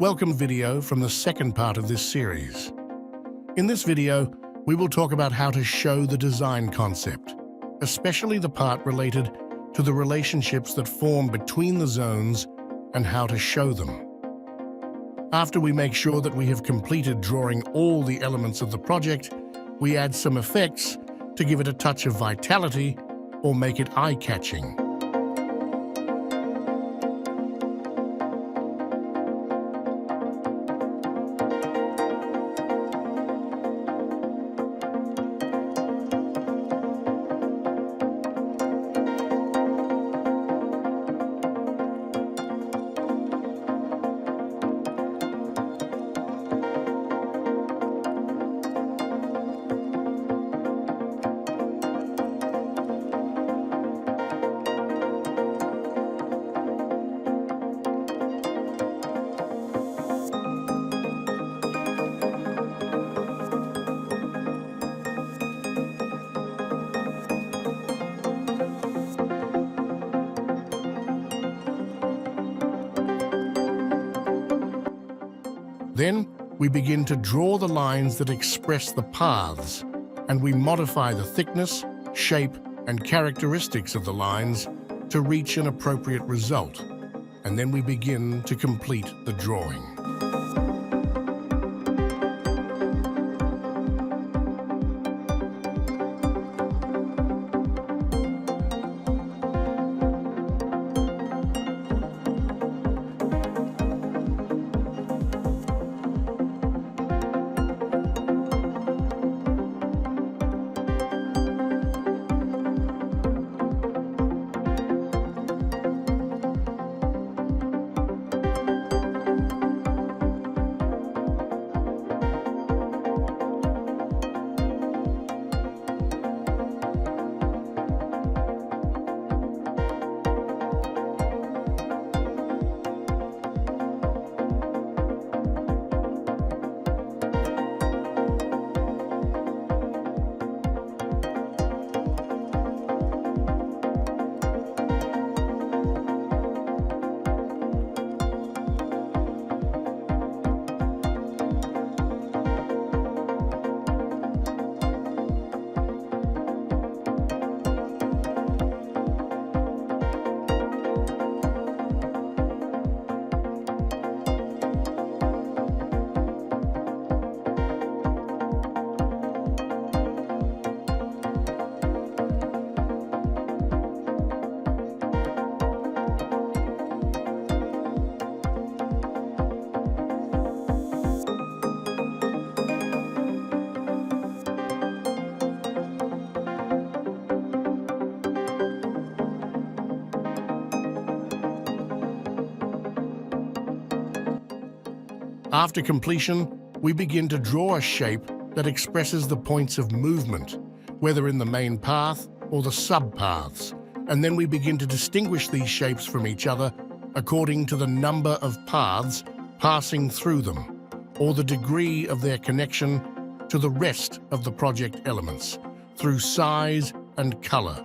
Welcome video from the second part of this series. In this video, we will talk about how to show the design concept, especially the part related to the relationships that form between the zones and how to show them. After we make sure that we have completed drawing all the elements of the project, we add some effects to give it a touch of vitality or make it eye-catching. Then we begin to draw the lines that express the paths, and we modify the thickness, shape, and characteristics of the lines to reach an appropriate result, and then we begin to complete the drawing. After completion, we begin to draw a shape that expresses the points of movement, whether in the main path or the sub-paths, and then we begin to distinguish these shapes from each other according to the number of paths passing through them, or the degree of their connection to the rest of the project elements, through size and color.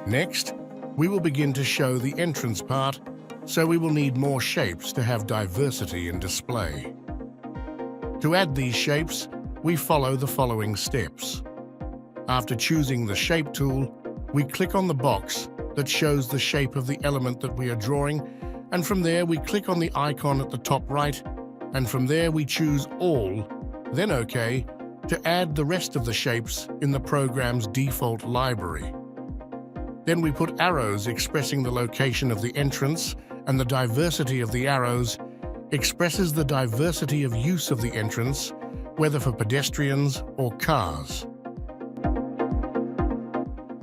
Next, we will begin to show the entrance part, so we will need more shapes to have diversity in display. To add these shapes, we follow the following steps. After choosing the Shape tool, we click on the box that shows the shape of the element that we are drawing, and from there we click on the icon at the top right, and from there we choose All, then OK, to add the rest of the shapes in the program's default library. Then we put arrows expressing the location of the entrance, and the diversity of the arrows expresses the diversity of use of the entrance, whether for pedestrians or cars.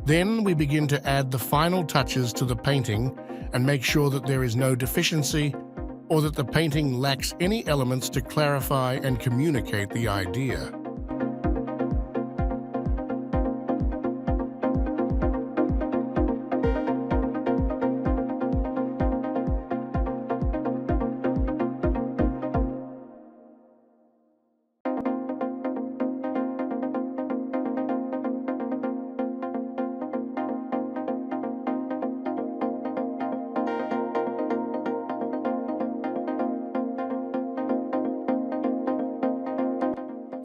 Then we begin to add the final touches to the painting and make sure that there is no deficiency or that the painting lacks any elements to clarify and communicate the idea.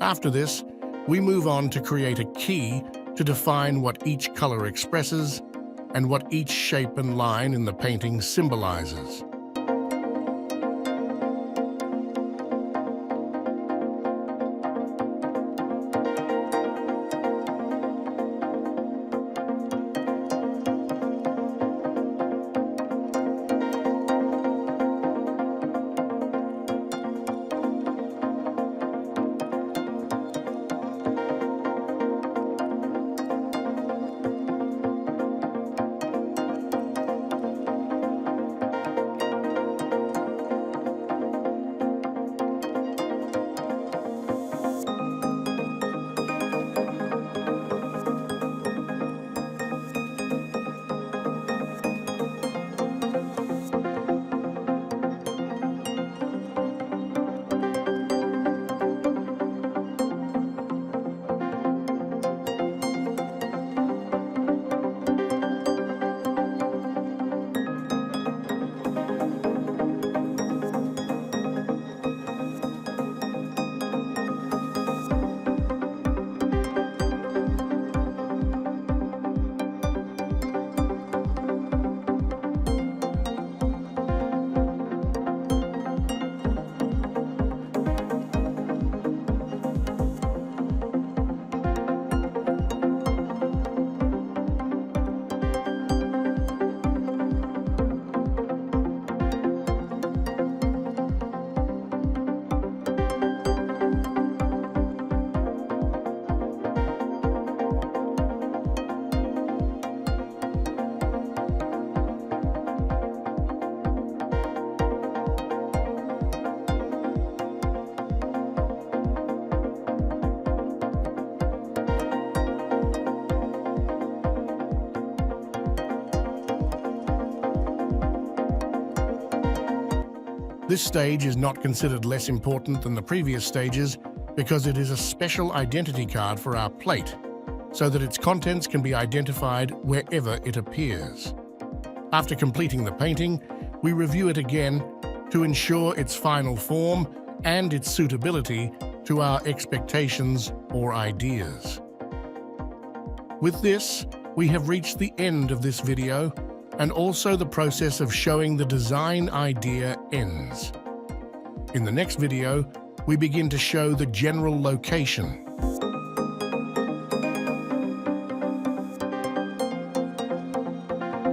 After this, we move on to create a key to define what each color expresses and what each shape and line in the painting symbolizes. This stage is not considered less important than the previous stages because it is a special identity card for our plate, so that its contents can be identified wherever it appears. After completing the painting, we review it again to ensure its final form and its suitability to our expectations or ideas. With this, we have reached the end of this video, and also the process of showing the design idea ends. In the next video, we begin to show the general location.